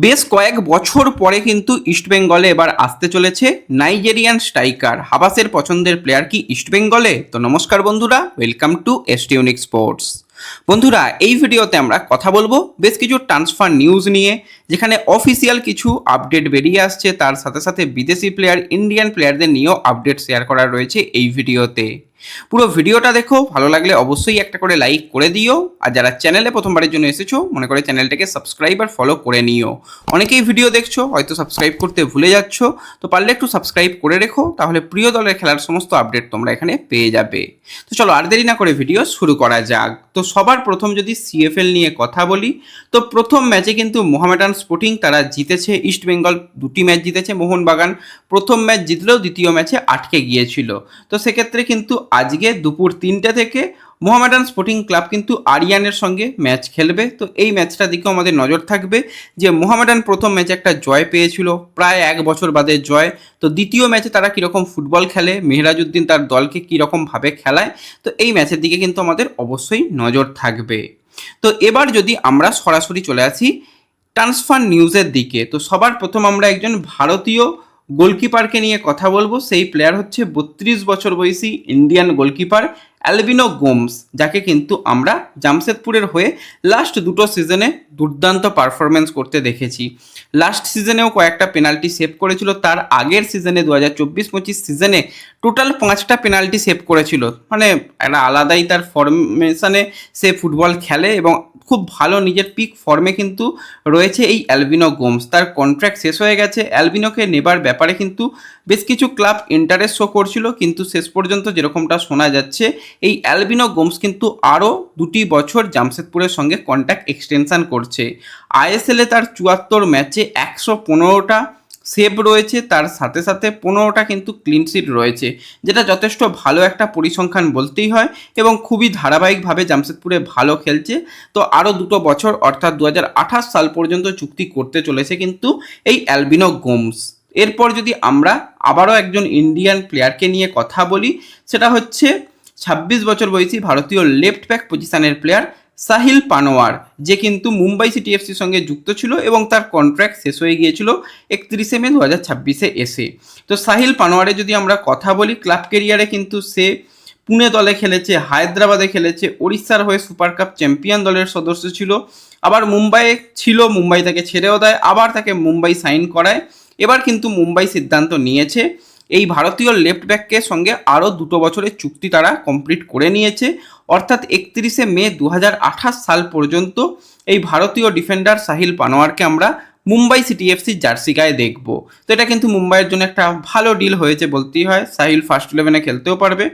বেশ কয়েক বছর পরে কিন্তু ইস্টবেঙ্গলে এবার আসতে চলেছে নাইজেরিয়ান স্ট্রাইকার হাবাসের পছন্দের প্লেয়ার কি ইস্টবেঙ্গলে? তো নমস্কার বন্ধুরা, ওয়েলকাম টু এসটিউনিক স্পোর্টস। বন্ধুরা, এই ভিডিওতে আমরা কথা বলবো বেশ কিছু ট্রান্সফার নিউজ নিয়ে, যেখানে অফিসিয়াল কিছু আপডেট বেরিয়ে আসছে, তার সাথে সাথে বিদেশি প্লেয়ার, ইন্ডিয়ান প্লেয়ারদের নিয়েও আপডেট শেয়ার করা রয়েছে এই ভিডিওতে। পুরো ভিডিওটা দেখো, ভালো লাগলে অবশ্যই একটা করে লাইক করে দিও, আর যারা চ্যানেলে প্রথমবারের জন্য এসেছো মনে করে চ্যানেলটাকে সাবস্ক্রাইব আর ফলো করে নিও। অনেকেই ভিডিও দেখছো, হয়তো সাবস্ক্রাইব করতে ভুলে যাচ্ছ, তো পারলে একটু সাবস্ক্রাইব করে রেখো, তাহলে প্রিয় দলের খেলার সমস্ত আপডেট তোমরা এখানে পেয়ে যাবে। তো চলো আর দেরি না করে ভিডিও শুরু করা যাক। তো সবার প্রথম যদি সিএফএল নিয়ে কথা বলি, তো প্রথম ম্যাচে কিন্তু মোহামেডান স্পোর্টিং তারা জিতেছে, ইস্ট বেঙ্গল দুটি ম্যাচ জিতেছে, মোহনবাগান প্রথম ম্যাচ জিতলেও দ্বিতীয় ম্যাচে আটকে গিয়েছিল। তো সেক্ষেত্রে কিন্তু আজকে দুপুর 3টে থেকে মোহামেডান স্পোর্টিং ক্লাব কিন্তু আরিয়ানের সঙ্গে ম্যাচ খেলবে। তো এই ম্যাচটার দিকেও আমাদের নজর থাকবে, যে মোহামেডান প্রথম ম্যাচে একটা জয় পেয়েছিল, প্রায় 1 বছর বাদে জয়। তো দ্বিতীয় ম্যাচে তারা কীরকম ফুটবল খেলে, মেহরাজউদ্দিন তার দলকে কীরকমভাবে খেলায়, তো এই ম্যাচের দিকে কিন্তু আমাদের অবশ্যই নজর থাকবে। তো এবার যদি আমরা সরাসরি চলে আসি ট্রান্সফার নিউজের দিকে, তো সবার প্রথম আমরা একজন ভারতীয় গোলকিপারকে নিয়ে কথা বলবো। সেই প্লেয়ার হচ্ছে 32 বছর বয়সী ইন্ডিয়ান গোলকিপার অ্যালবিনো গোমস, যাকে কিন্তু আমরা জামশেদপুরের হয়ে লাস্ট দুটো সিজনে দুর্দান্ত পারফরমেন্স করতে দেখেছি। লাস্ট সিজনেও কয়েকটা পেনাল্টি সেভ করেছিল, তার আগের সিজনে 2024-25 সিজনে টোটাল 5টা পেনাল্টি সেভ করেছিল। মানে একটা আলাদাই তার ফরমেশনে সে ফুটবল খেলে এবং খুব ভালো নিজের পিক ফর্মে কিন্তু রয়েছে এই অ্যালবিনো গোমস। তার কন্ট্রাক্ট শেষ হয়ে গেছে, অ্যালবিনোকে নেবার ব্যাপারে কিন্তু বেশ কিছু ক্লাব ইন্টারেস্ট শো করছিল, কিন্তু শেষ পর্যন্ত যেরকমটা শোনা যাচ্ছে এই অ্যালবিনো গোমস কিন্তু আরও 2টি বছর জামশেদপুরের সঙ্গে কন্ট্রাক্ট এক্সটেনশন করছে। আইএসএলে তার 74 ম্যাচে 115টা সেভ রয়েছে, তার সাথে সাথে 15টা কিন্তু ক্লিনশিট রয়েছে, যেটা যথেষ্ট ভালো একটা পরিসংখ্যান বলতেই হয়, এবং খুবই ধারাবাহিকভাবে জামশেদপুরে ভালো খেলছে। তো আরও 2 বছর অর্থাৎ 2028 সাল পর্যন্ত চুক্তি করতে চলেছে কিন্তু এই অ্যালবিনো গোমস। এরপর যদি আমরা আবারও একজন ইন্ডিয়ান প্লেয়ারকে নিয়ে কথা বলি, সেটা হচ্ছে 26 বছর বয়সী ভারতীয় লেফট ব্যাক পজিশনের প্লেয়ার সাহিল পানোয়ার, যে কিন্তু মুম্বাই সিটি এফসির সঙ্গে যুক্ত ছিল এবং তার কন্ট্রাক্ট শেষ হয়ে গিয়েছিল 31শে মে 2026-এ এসে। তো সাহিল পানোয়ারে যদি আমরা কথা বলি, ক্লাব কেরিয়ারে কিন্তু সে পুনে দলে খেলেছে, হায়দ্রাবাদে খেলেছে, ওড়িশার হয়ে সুপার কাপ চ্যাম্পিয়ন দলের সদস্য ছিল, আবার মুম্বাইয়ে ছিল, মুম্বাই তাকে ছেড়েও দেয়, আবার তাকে মুম্বাই সাইন করায়। এবার কিন্তু মুম্বাই সিদ্ধান্ত নিয়েছে এই ভারতীয় লেফট ব্যাকের সঙ্গে আরও 2 বছরের চুক্তি তারা কমপ্লিট করে নিয়েছে, অর্থাৎ 31শে মে 2028 সাল পর্যন্ত এই ভারতীয় ডিফেন্ডার সাহিল পানোয়ারকে আমরা মুম্বাই সিটি এফসির জার্সি গায়ে দেখব। তো এটা কিন্তু মুম্বাইয়ের জন্য একটা ভালো ডিল হয়েছে বলতেই হয়, সাহিল ফার্স্ট 11-এ খেলতেও পারবে,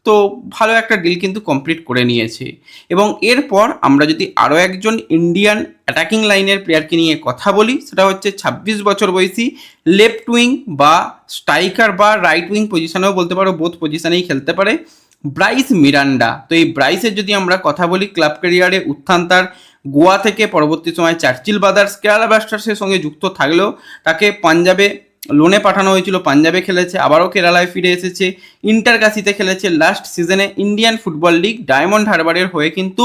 তো ভালো একটা ডিল কিন্তু কমপ্লিট করে নিয়েছে। এবং এরপর আমরা যদি আরও একজন ইন্ডিয়ান অ্যাটাকিং লাইনের প্লেয়ারকে নিয়ে কথা বলি, সেটা হচ্ছে 26 বছর বয়সী লেফট উইং বা স্ট্রাইকার বা রাইট উইং পজিশনেও বলতে পারো, বোথ পজিশনেই খেলতে পারে, ব্রাইস মিরান্ডা। তো এই ব্রাইসের যদি আমরা কথা বলি, ক্লাব ক্যারিয়ারে উত্থান তার গোয়া থেকে, পরবর্তী সময় চার্চিল ব্রাদার্স, কেরালা ব্লাস্টার্সের সঙ্গে যুক্ত থাকলেও তাকে পাঞ্জাবে লোনে পাঠানো হয়েছিল, পাঞ্জাবে খেলেছে, আবারও কেরালায় ফিরে এসেছে, ইন্টারকাসিতে খেলেছে, লাস্ট সিজনে ইন্ডিয়ান ফুটবল লিগ ডায়মন্ড হারবারের হয়ে কিন্তু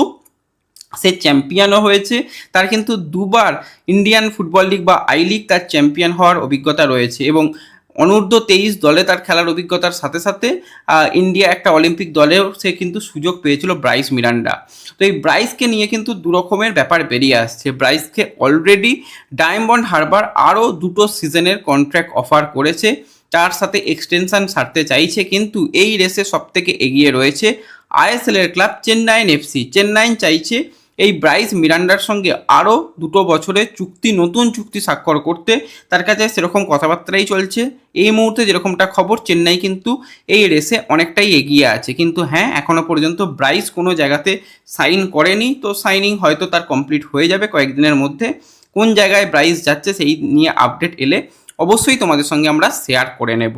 সে চ্যাম্পিয়নও হয়েছে। তার কিন্তু 2বার ইন্ডিয়ান ফুটবল লিগ বা আই লিগ তার চ্যাম্পিয়ন হওয়ার অভিজ্ঞতা রয়েছে, এবং অনূর্ধ্ব 23 দলে তার খেলার অভিজ্ঞতার সাথে সাথে ইন্ডিয়া একটা অলিম্পিক দলেও সে কিন্তু সুযোগ পেয়েছিল ব্রাইস মিরান্ডা। তো এই ব্রাইসকে নিয়ে কিন্তু 2 রকমের ব্যাপার বেরিয়ে আসছে। ব্রাইসকে অলরেডি ডায়মন্ড হারবার আরও 2 সিজনের কন্ট্রাক্ট অফার করেছে, তার সাথে এক্সটেনশন সারতে চাইছে, কিন্তু এই রেসে সবথেকে এগিয়ে রয়েছে আইএসএলের ক্লাব চেন্নাইন এফসি। চেন্নাইন চাইছে এই ব্রাইস মিরান্ডার সঙ্গে আরও 2 বছরের চুক্তি, নতুন চুক্তি স্বাক্ষর করতে। তার কাছে সেরকম কথাবার্তাই চলছে। এই মুহূর্তে যেরকমটা খবর, চেন্নাই কিন্তু এই রেসে অনেকটাই এগিয়ে আছে, কিন্তু হ্যাঁ, এখনও পর্যন্ত ব্রাইস কোনো জায়গাতে সাইন করেনি। তো সাইনিং হয়তো তার কমপ্লিট হয়ে যাবে কয়েকদিনের মধ্যে। কোন জায়গায় ব্রাইস যাচ্ছে সেই নিয়ে আপডেট এলে অবশ্যই তোমাদের সঙ্গে আমরা শেয়ার করে নেব।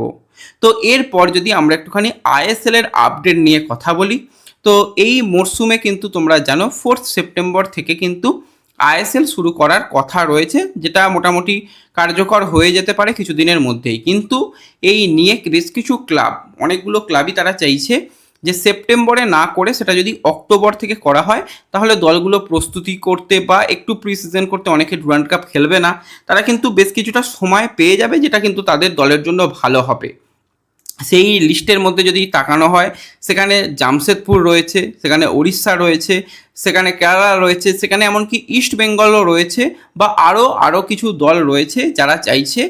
তো এরপর যদি আমরা একটুখানি আইএসএলের আপডেট নিয়ে কথা বলি, তো এই মরশুমে কিন্তু তোমরা জানো 4 সেপ্টেম্বর থেকে কিন্তু আইএসএল শুরু করার কথা রয়েছে, যেটা মোটামুটি কার্যকর হয়ে যেতে পারে কিছুদিনের মধ্যেই। কিন্তু এই নিয়ে বেশ কিছু ক্লাব, অনেকগুলো ক্লাবই তারা চাইছে যে সেপ্টেম্বরে না করে সেটা যদি অক্টোবর থেকে করা হয় তাহলে দলগুলো প্রস্তুতি করতে বা একটু প্রি সিজন করতে, অনেকে ডুরান্ড কাপ খেলবে না, তারা কিন্তু বেশ কিছুটা সময় পেয়ে যাবে, যেটা কিন্তু তাদের দলের জন্য ভালো হবে। সেই লিস্টের মধ্যে যদি তাকানো হয়, সেখানে জামশেদপুর রয়েছে, সেখানে ওড়িশা রয়েছে, সেখানে কেরালা রয়েছে, সেখানে এমনকি ইস্ট বেঙ্গলও রয়েছে, বা আরও কিছু দল রয়েছে যারা চাইছে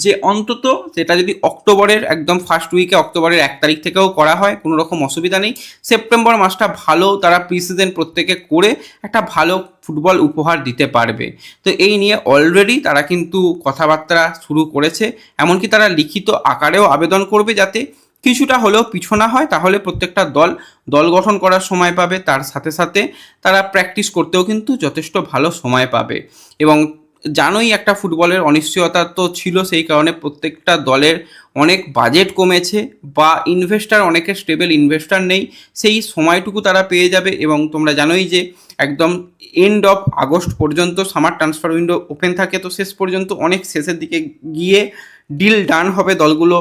যে অন্তত সেটা যদি অক্টোবরের একদম ফার্স্ট উইকে, অক্টোবরের 1 তারিখ থেকেও করা হয়, কোনো রকম অসুবিধা নেই। সেপ্টেম্বর মাসটা ভালো তারা প্রি সিজন প্রত্যেকে করে একটা ভালো ফুটবল উপহার দিতে পারবে। তো এই নিয়ে অলরেডি তারা কিন্তু কথাবার্তা শুরু করেছে, এমনকি তারা লিখিত আকারেও আবেদন করবে যাতে কিছুটা হলেও পিছনা হয়, তাহলে প্রত্যেকটা দল গঠন করার সময় পাবে, তার সাথে সাথে তারা প্র্যাকটিস করতেও কিন্তু যথেষ্ট ভালো সময় পাবে। এবং জানোই একটা ফুটবলের অনিশ্চয়তা তো ছিল, সেই কারণে প্রত্যেকটা দলের অনেক বাজেট কমেছে বা অনেকের স্টেবল ইনভেস্টার নেই, সেই সময়টুকু তারা পেয়ে যাবে। এবং তোমরা জানোই যে একদম এন্ড অফ আগস্ট পর্যন্ত সামার ট্রান্সফার উইন্ডো ওপেন থাকে, তো শেষ পর্যন্ত অনেক শেষের দিকে গিয়ে ডিল ডান হবে, দলগুলো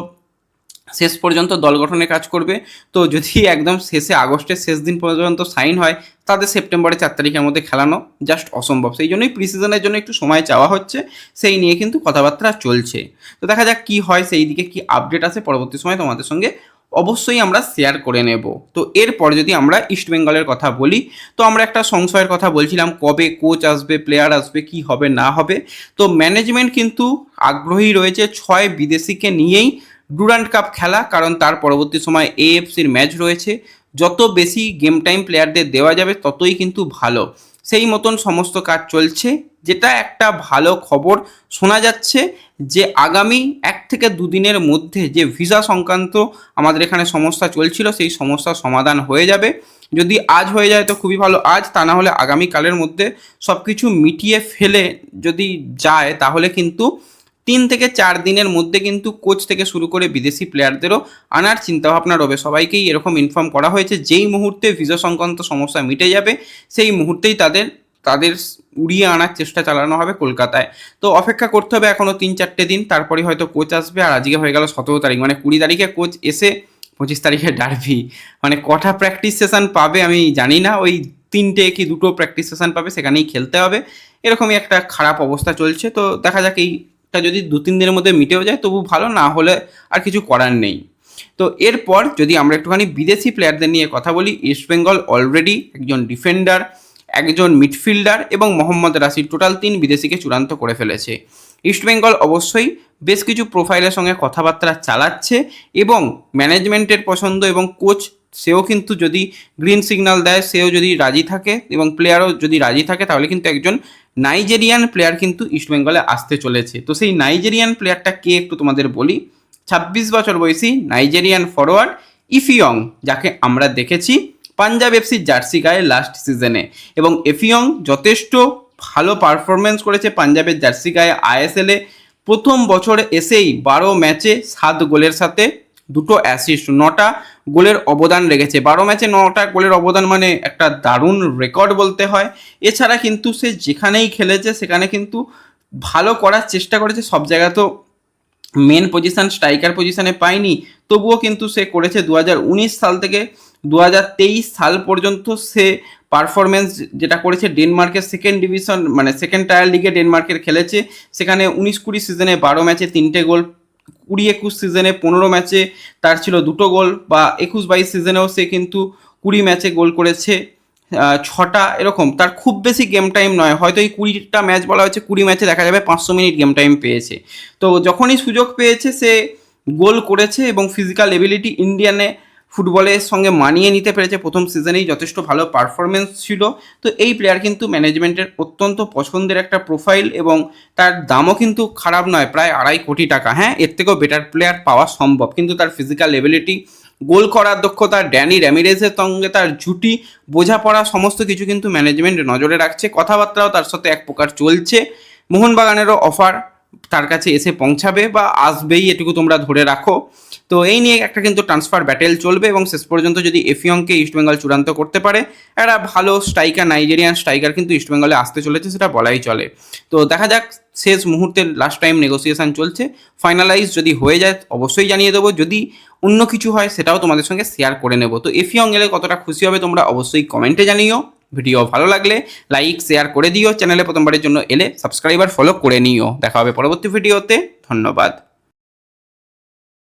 শেষ পর্যন্ত দল গঠনে কাজ করবে। তো যদি একদম শেষে আগস্টের শেষ দিন পর্যন্ত সাইন হয়, তাদের সেপ্টেম্বরের 4 তারিখের মধ্যে খেলানো জাস্ট অসম্ভব। সেই জন্যই প্রি সিজনের জন্য একটু সময় চাওয়া হচ্ছে, সেই নিয়ে কিন্তু কথাবার্তা চলছে। তো দেখা যাক কি হয়, সেই দিকে কি আপডেট আসে পরবর্তী সময় তোমাদের সঙ্গে অবশ্যই আমরা শেয়ার করে নেব। তো এরপর যদি আমরা ইস্ট বেঙ্গলের কথা বলি, তো আমরা একটা সংশয়ের কথা বলছিলাম, কবে কোচ আসবে, প্লেয়ার আসবে, কি হবে না হবে। তো ম্যানেজমেন্ট কিন্তু আগ্রহী রয়েছে 6 বিদেশিকে নিয়েই ডুরান্ড কাপ খেলা, কারণ তার পরবর্তী সময় এএফসির ম্যাচ রয়েছে। যত বেশি গেম টাইম প্লেয়ারদের দেওয়া যাবে ততই কিন্তু ভালো, সেই মতন সমস্ত কাজ চলছে। যেটা একটা ভালো খবর শোনা যাচ্ছে যে আগামী 1 থেকে 2 দিনের মধ্যে যে ভিসা সংক্রান্ত আমাদের এখানে সমস্যা চলছিল, সেই সমস্যার সমাধান হয়ে যাবে। যদি আজ হয়ে যায় তো খুবই ভালো, আজ তা না হলে আগামীকালের মধ্যে সব কিছু মিটিয়ে ফেলে যদি যায়, তাহলে কিন্তু 3 থেকে 4 দিনের মধ্যে কিন্তু কোচ থেকে শুরু করে বিদেশি প্লেয়ারদেরও আনার চিন্তাভাবনা রবে। সবাইকেই এরকম ইনফর্ম করা হয়েছে, যেই মুহূর্তে ভিসা সংক্রান্ত সমস্যা মিটে যাবে সেই মুহূর্তেই তাদের উড়িয়ে আনার চেষ্টা চালানো হবে কলকাতায়। তো অপেক্ষা করতে হবে এখনও 3-4টে দিন, তারপরে হয়তো কোচ আসবে। আর আজকে হয়ে গেল 17 তারিখ, মানে 20 তারিখে কোচ এসে 25 তারিখে ডার্বি। মানে কটা প্র্যাকটিস সেশন পাবে আমি জানি না, ওই 3টে কি 2টো প্র্যাকটিস সেশন পাবে, সেখানেই খেলতে হবে। এরকমই একটা খারাপ অবস্থা চলছে। তো দেখা যাক, এইটা যদি 2-3 দিনের মধ্যে মিটেও যায় তবু ভালো, না হলে আর কিছু করার নেই। তো এরপর যদি আমরা একটুখানি বিদেশি প্লেয়ারদের নিয়ে কথা বলি, ইস্টবেঙ্গল অলরেডি একজন ডিফেন্ডার, একজন মিডফিল্ডার এবং মোহাম্মদ রাশিদ, টোটাল 3 বিদেশিকে চূড়ান্ত করে ফেলেছে। ইস্টবেঙ্গল অবশ্যই বেশ কিছু প্রোফাইলের সঙ্গে কথাবার্তা চালাচ্ছে এবং ম্যানেজমেন্টের পছন্দ এবং কোচ সেও কিন্তু যদি গ্রিন সিগন্যাল দেয়, সেও যদি রাজি থাকে এবং প্লেয়ারও যদি রাজি থাকে, তাহলে কিন্তু একজন নাইজেরিয়ান প্লেয়ার কিন্তু ইস্টবেঙ্গলে আসতে চলেছে। তো সেই নাইজেরিয়ান প্লেয়ারটা কে একটু তোমাদের বলি। 26 বছর বয়সী নাইজেরিয়ান ফরওয়ার্ড ইফিয়ং, যাকে আমরা দেখেছি পাঞ্জাব এফসির জার্সি গায়ে লাস্ট সিজনে, এবং এফিয়ং যথেষ্ট ভালো পারফরমেন্স করেছে পাঞ্জাবের জার্সি গায়ে আইএসএলে। প্রথম বছরে এসেই 12 ম্যাচে 7 গোলের সাথে 2টো অ্যাসিস্ট, 9টা গোলের অবদান রেখেছে। 12 ম্যাচে 9টা গোলের অবদান মানে একটা দারুণ রেকর্ড বলতে হয়। এছাড়া কিন্তু সে যেখানেই খেলেছে সেখানে কিন্তু ভালো করার চেষ্টা করেছে, সব জায়গায় তো মেন পজিশন স্ট্রাইকার পজিশনে পায়নি, তবুও কিন্তু সে করেছে। 2019 সাল থেকে 2023 সাল পর্যন্ত সে পারফরমেন্স যেটা করেছে, ডেনমার্কের সেকেন্ড ডিভিশন মানে সেকেন্ড টায়ার লিগে ডেনমার্কের খেলেছে, সেখানে 19-20 সিজনে 12 ম্যাচে 3টে গোল, 20-21 সিজনে 15 ম্যাচে তার ছিল 2টো গোল, বা 21-22 সিজনেও সে কিন্তু 20 ম্যাচে গোল করেছে 6টা, এরকম। তার খুব বেশি গেম টাইম নয়, হয়তো এই 20টা ম্যাচ বলা হয়েছে, 20 ম্যাচে দেখা যাবে 500 মিনিট গেম টাইম পেয়েছে। তো যখনই সুযোগ পেয়েছে সে গোল করেছে এবং ফিজিক্যাল এবিলিটি ইন্ডিয়ানে ফুটবলের সঙ্গে মানিয়ে নিতে পেরেছে। প্রথম সিজনেই যথেষ্ট ভালো পারফরমেন্স ছিল। তো এই প্লেয়ার কিন্তু ম্যানেজমেন্টের অত্যন্ত পছন্দের একটা প্রোফাইল এবং তার দামও কিন্তু খারাপ নয়, প্রায় 2.5 কোটি টাকা। হ্যাঁ, এর থেকেও বেটার প্লেয়ার পাওয়া সম্ভব, কিন্তু তার ফিজিক্যাল এবিলিটি, গোল করার দক্ষতা, ড্যানি র্যামিরেজের সঙ্গে তার জুটি, বোঝাপড়া, সমস্ত কিছু কিন্তু ম্যানেজমেন্ট নজরে রাখছে। কথাবার্তাও তার সাথে এক প্রকার চলছে। মোহনবাগানেরও অফার তার কাছে এসে পৌঁছাবে বা আসবেই, এটুকু তোমরা ধরে রাখো। তো এই নিয়ে একটা কিন্তু ট্রান্সফার ব্যাটেল চলবে এবং শেষ পর্যন্ত যদি এফিয়ংকে ইস্টবেঙ্গল চূড়ান্ত করতে পারে, একটা ভালো স্ট্রাইকার, নাইজেরিয়ান স্ট্রাইকার কিন্তু ইস্টবেঙ্গলে আসতে চলেছে, সেটা বলাই চলে। তো দেখা যাক, শেষ মুহূর্তের লাস্ট টাইম নেগোসিয়েশন চলছে, ফাইনালাইজ যদি হয়ে যায় অবশ্যই জানিয়ে দেবো, যদি অন্য কিছু হয় সেটাও তোমাদের সঙ্গে শেয়ার করে নেব। তো এফিয়ং এলে কতটা খুশি হবে তোমরা অবশ্যই কমেন্টে জানিও। ভিডিও ভালো লাগলে লাইক শেয়ার করে দিও, চ্যানেলে প্রথমবারের জন্য এলে সাবস্ক্রাইবার ফলো করে নিও। দেখা হবে পরবর্তী ভিডিওতে, ধন্যবাদ।